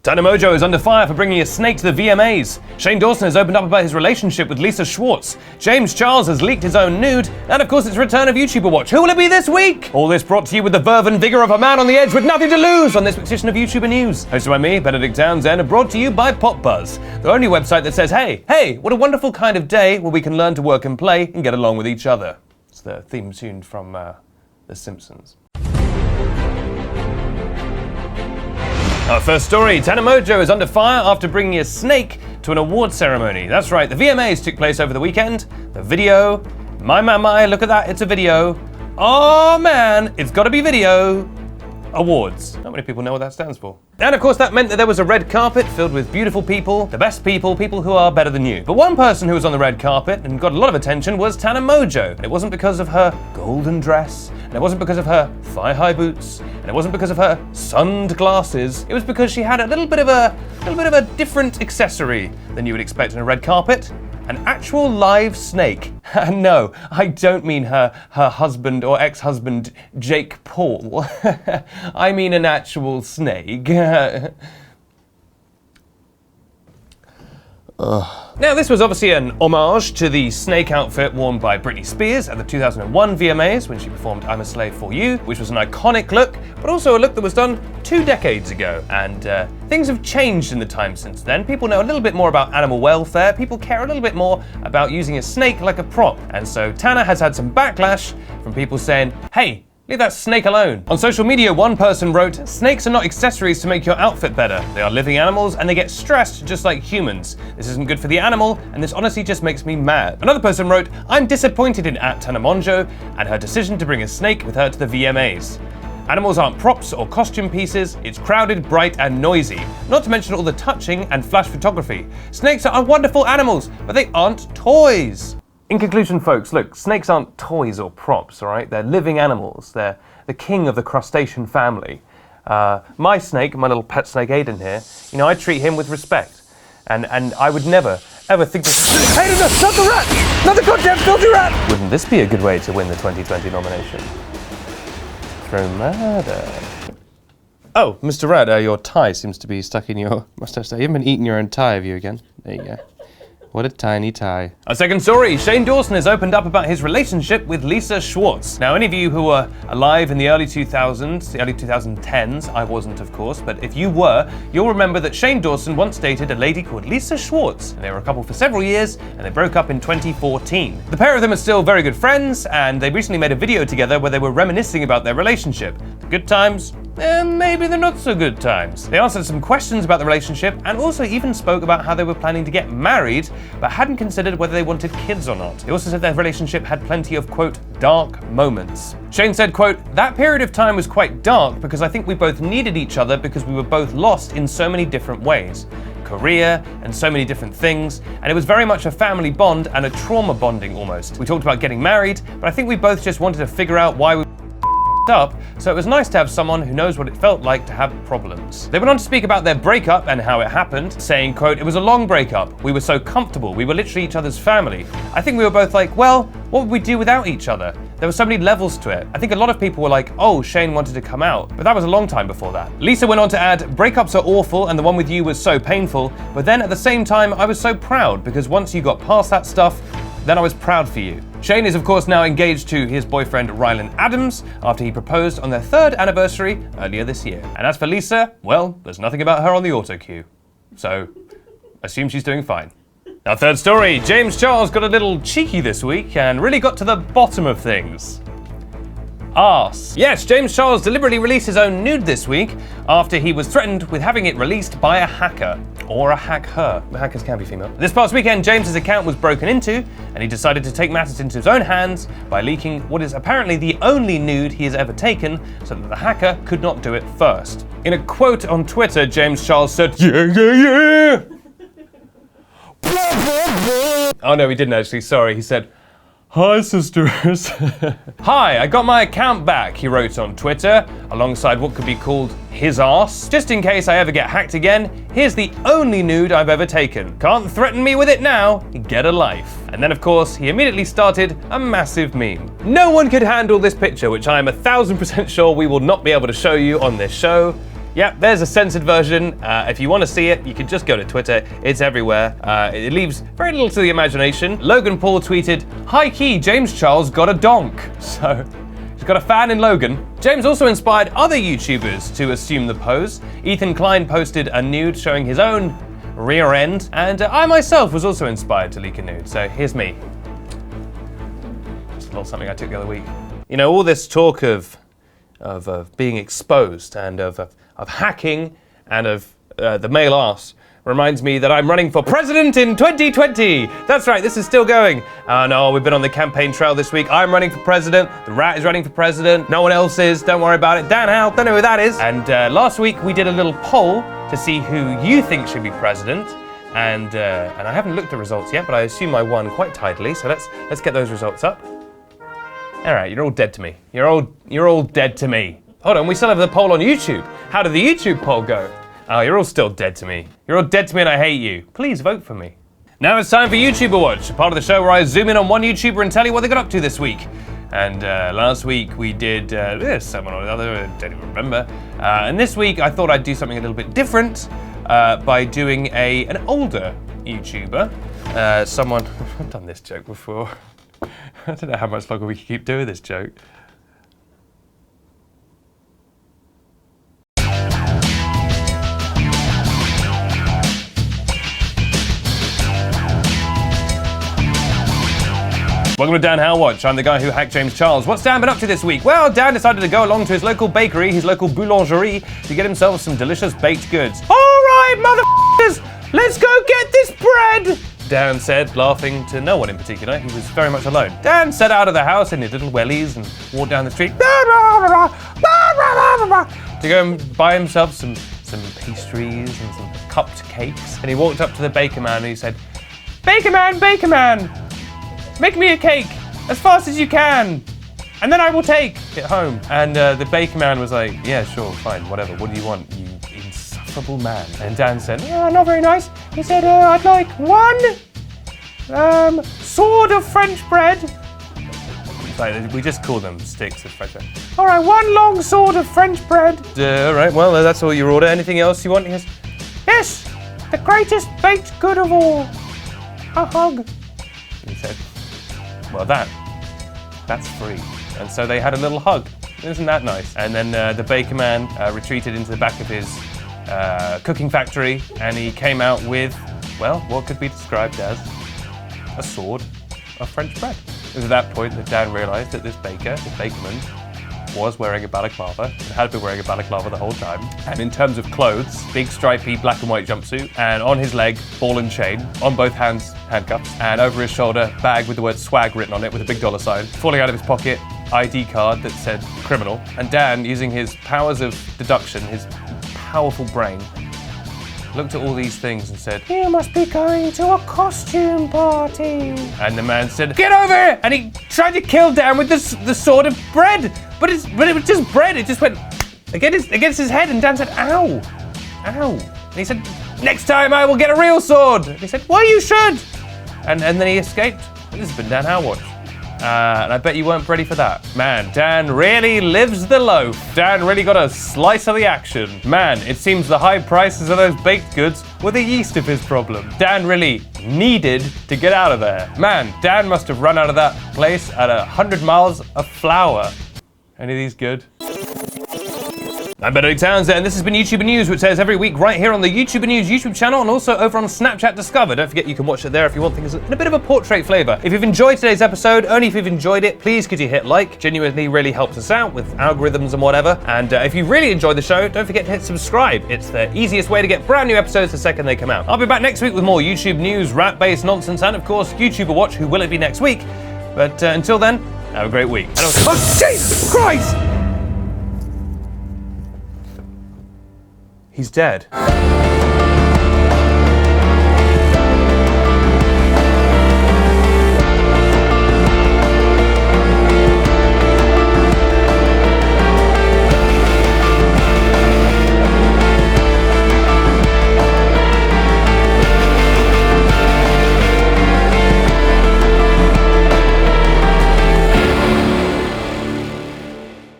Tana Mongeau is under fire for bringing a snake to the VMAs. Shane Dawson has opened up about his relationship with Lisa Schwartz. James Charles has leaked his own nude. And of course, it's return of YouTuber Watch. Who will it be this week? All this brought to you with the verve and vigor of a man on the edge with nothing to lose on this week's edition of YouTuber News. Hosted by me, Benedict Townsend, and brought to you by PopBuzz, the only website that says, hey, what a wonderful kind of day where we can learn to work and play and get along with each other. It's the theme tune from The Simpsons. Our first story, Tana Mongeau is under fire after bringing a snake to an award ceremony. That's right, the VMAs took place over the weekend. The video, my, look at that, it's a video. Oh man, it's gotta be video. Awards. Not many people know what that stands for. And of course that meant that there was a red carpet filled with beautiful people, the best people who are better than you. But one person who was on the red carpet and got a lot of attention was Tana Mongeau. And it wasn't because of her golden dress, and it wasn't because of her thigh-high boots, and it wasn't because of her sunned glasses. It was because she had a little bit of a different accessory than you would expect on a red carpet. An actual live snake. No, I don't mean her husband or ex-husband, Jake Paul. I mean an actual snake. Now, this was obviously an homage to the snake outfit worn by Britney Spears at the 2001 VMAs when she performed I'm a Slave for You, which was an iconic look, but also a look that was done 2 decades ago. And things have changed in the time since then. People know a little bit more about animal welfare. People care a little bit more about using a snake like a prop. And so Tana has had some backlash from people saying, hey, leave that snake alone. On social media, one person wrote, snakes are not accessories to make your outfit better. They are living animals and they get stressed just like humans. This isn't good for the animal and this honestly just makes me mad. Another person wrote, I'm disappointed in @Tana Mongeau and her decision to bring a snake with her to the VMAs. Animals aren't props or costume pieces, it's crowded, bright and noisy. Not to mention all the touching and flash photography. Snakes are wonderful animals, but they aren't toys. In conclusion, folks, look, snakes aren't toys or props, all right? They're living animals. They're the king of the crustacean family. My snake, my little pet snake Aiden here, you know, I treat him with respect. And I would never, ever think that... Aiden, not the rat! Not the goddamn filthy rat! Wouldn't this be a good way to win the 2020 nomination? Through murder. Oh, Mr. Rat, your tie seems to be stuck in your mustache there. You haven't been eating your own tie, have you, again? There you go. What a tiny tie. Our second story, Shane Dawson has opened up about his relationship with Lisa Schwartz. Now, any of you who were alive in the early 2000s, the early 2010s, I wasn't of course, but if you were, you'll remember that Shane Dawson once dated a lady called Lisa Schwartz. And they were a couple for several years, and they broke up in 2014. The pair of them are still very good friends, and they recently made a video together where they were reminiscing about their relationship. The good times, and maybe the not so good times. They answered some questions about the relationship and also even spoke about how they were planning to get married, but hadn't considered whether they wanted kids or not. They also said their relationship had plenty of, quote, dark moments. Shane said, quote, that period of time was quite dark because I think we both needed each other because we were both lost in so many different ways. Career and so many different things, and it was very much a family bond and a trauma bonding almost. We talked about getting married, but I think we both just wanted to figure out why we up, so it was nice to have someone who knows what it felt like to have problems. They went on to speak about their breakup and how it happened, saying, quote, it was a long breakup. We were so comfortable. We were literally each other's family. I think we were both like, well, what would we do without each other? There were so many levels to it. I think a lot of people were like, oh, Shane wanted to come out, but that was a long time before that. Lisa went on to add, breakups are awful and the one with you was so painful, but then at the same time, I was so proud because once you got past that stuff, then I was proud for you. Shane is of course now engaged to his boyfriend Rylan Adams after he proposed on their 3rd anniversary earlier this year. And as for Lisa, well, there's nothing about her on the auto cue. So, assume she's doing fine. Our third story, James Charles got a little cheeky this week and really got to the bottom of things. Arse. Yes, James Charles deliberately released his own nude this week after he was threatened with having it released by a hacker. Or a hacker. The hackers can be female. This past weekend, James's account was broken into, and he decided to take matters into his own hands by leaking what is apparently the only nude he has ever taken, so that the hacker could not do it first. In a quote on Twitter, James Charles said, yeah. Oh no, he didn't actually, sorry. He said, hi sisters. Hi, I got my account back, he wrote on Twitter, alongside what could be called his arse. Just in case I ever get hacked again, here's the only nude I've ever taken. Can't threaten me with it now, get a life. And then of course, he immediately started a massive meme. No one could handle this picture, which I am 1000% sure we will not be able to show you on this show. Yep, there's a censored version. If you want to see it, you can just go to Twitter. It's everywhere. It leaves very little to the imagination. Logan Paul tweeted, "High key, James Charles got a donk." So he's got a fan in Logan. James also inspired other YouTubers to assume the pose. Ethan Klein posted a nude showing his own rear end, and I myself was also inspired to leak a nude. So here's me. Just a little something I took the other week. You know, all this talk of being exposed and of hacking and of the male arse reminds me that I'm running for president in 2020. That's right, this is still going. No, we've been on the campaign trail this week. I'm running for president. The Rat is running for president. No one else is. Don't worry about it. Dan Howe, don't know who that is. And last week we did a little poll to see who you think should be president. And I haven't looked at the results yet, but I assume I won quite tidily. So let's get those results up. All right, you're all dead to me. You're all dead to me. Hold on, we still have the poll on YouTube. How did the YouTube poll go? Oh, you're all still dead to me. You're all dead to me and I hate you. Please vote for me. Now it's time for YouTuber Watch, a part of the show where I zoom in on one YouTuber and tell you what they got up to this week. And last week we did someone or another, I don't even remember. And this week I thought I'd do something a little bit different by doing an older YouTuber. Someone, I've done this joke before. I don't know how much longer we can keep doing this joke. Welcome to Dan Howe Watch. I'm the guy who hacked James Charles. What's Dan been up to this week? Well, Dan decided to go along to his local bakery, his local boulangerie, to get himself some delicious baked goods. All right, motherfuckers, let's go get this bread, Dan said, laughing to no one in particular. He was very much alone. Dan set out of the house in his little wellies and walked down the street to go and buy himself some pastries and some cupped cakes. And he walked up to the baker man and he said, "Baker man, make me a cake as fast as you can, and then I will take it home." And the baker man was like, "Yeah, sure, fine, whatever. What do you want, you insufferable man?" And Dan said, "Oh, not very nice." He said, "I'd like one sword of French bread." Like, we just call them sticks of French bread. "All right, one long sword of French bread." All right, well, that's all your order. Anything else you want? He goes, "Yes, the greatest baked good of all, a hug." He said, "Well, that's free." And so they had a little hug. Isn't that nice? And then the baker man retreated into the back of his cooking factory, and he came out with, well, what could be described as a sword of French bread. It was at that point that Dan realized that this bakerman, was wearing a balaclava and had been wearing a balaclava the whole time. And in terms of clothes, big stripy black and white jumpsuit, and on his leg, ball and chain, on both hands, handcuffs, and over his shoulder, bag with the word swag written on it with a big dollar sign. Falling out of his pocket, ID card that said criminal. And Dan, using his powers of deduction, his powerful brain, looked at all these things and said, "You must be going to a costume party." And the man said, "Get over here!" And he tried to kill Dan with the sword of bread. But it was just bread. It just went against his head, and Dan said, "Ow, ow." And he said, "Next time I will get a real sword." And he said, "Well, you should." And then he escaped. This has been Dan Howe Watch. And I bet you weren't ready for that. Man, Dan really lives the loaf. Dan really got a slice of the action. Man, it seems the high prices of those baked goods were the yeast of his problem. Dan really needed to get out of there. Man, Dan must have run out of that place at 100 miles of flour. Any of these good? I'm Benedict Townsend, and this has been YouTuber News, which airs every week right here on the YouTuber News YouTube channel and also over on Snapchat Discover. Don't forget you can watch it there if you want things in a bit of a portrait flavour. If you've enjoyed today's episode, only if you've enjoyed it, please could you hit like? Genuinely really helps us out with algorithms and whatever. And if you really enjoyed the show, don't forget to hit subscribe. It's the easiest way to get brand new episodes the second they come out. I'll be back next week with more YouTube News, rap-based nonsense, and of course, YouTuber Watch, who will it be next week? But until then, have a great week. And oh, Jesus Christ! He's dead.